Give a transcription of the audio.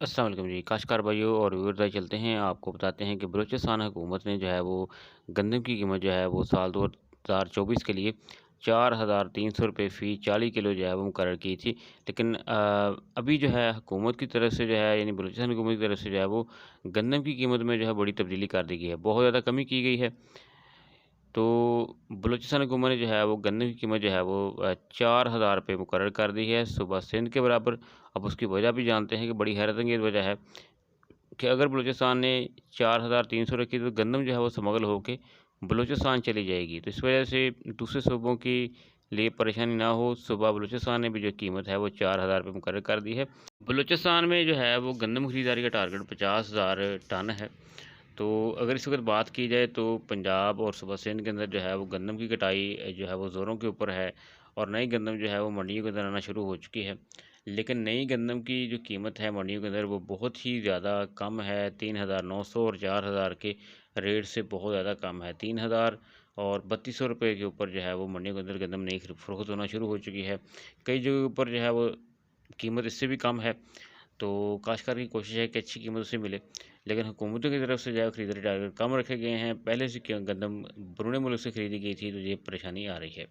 अस्सलाम वालेकुम जी, काश्तकार भाइयों और व्यूअर्स भाई चलते हैं आपको बताते हैं कि बलूचिस्तान हुकूमत ने जो है वो गंदम की कीमत जो है वो साल 2024 के लिए 4,300 रुपये फ़ी 40 किलो जो है वो मुकर्रर की थी। लेकिन अभी जो है हुकूमत की तरफ से जो है यानी बलूचिस्तान हुकूमत की तरफ से जो है वो गंदम की कीमत में जो है बड़ी तब्दीली कर दी गई है, बहुत ज़्यादा कमी की गई है। तो बलूचिस्तान हुकूमत ने जो है वो गन्ने की कीमत जो है वो 4,000 रुपये मुकर्रर कर दी है, सूबा सिंध के बराबर। अब उसकी वजह भी जानते हैं कि बड़ी हैरतअंगेज़ वजह है कि अगर बलूचिस्तान ने 4,300 रखी तो गंदम जो है वो स्मगल होके बलूचिस्तान चली जाएगी। तो इस वजह से दूसरे सूबों के लिए परेशानी ना हो, सूबा बलूचिस्तान ने भी जो कीमत है वो 4,000 रुपये मुकर्रर कर दी है। बलूचिस्तान में जो है वो गंदम खरीदारी का टारगेट 50,000 टन है। तो अगर इस वक़्त बात की जाए तो पंजाब और सूबा सिंध के अंदर जो है वो गंदम की कटाई जो है वो ज़ोरों के ऊपर है और नई गंदम जो है वो मंडियों के अंदर आना शुरू हो चुकी है। लेकिन नई गंदम की जो कीमत है मंडियों के अंदर वो बहुत ही ज़्यादा कम है, 3,900 और 4,000 के रेट से बहुत ज़्यादा कम है। 3,000 और 3,200 रुपये के ऊपर जो है वो मंडियों के अंदर गंदम नई फ़रोख्त होना शुरू हो चुकी है। कई जगहों पर जो है वो कीमत इससे भी कम है। तो काश्तकार की कोशिश है कि अच्छी कीमत से मिले, लेकिन हुकूमतों की तरफ से जो है खरीदारी टारगेट कम रखे गए हैं। पहले से क्या गंदम बरूनी मुल्क से खरीदी गई थी, तो ये परेशानी आ रही है।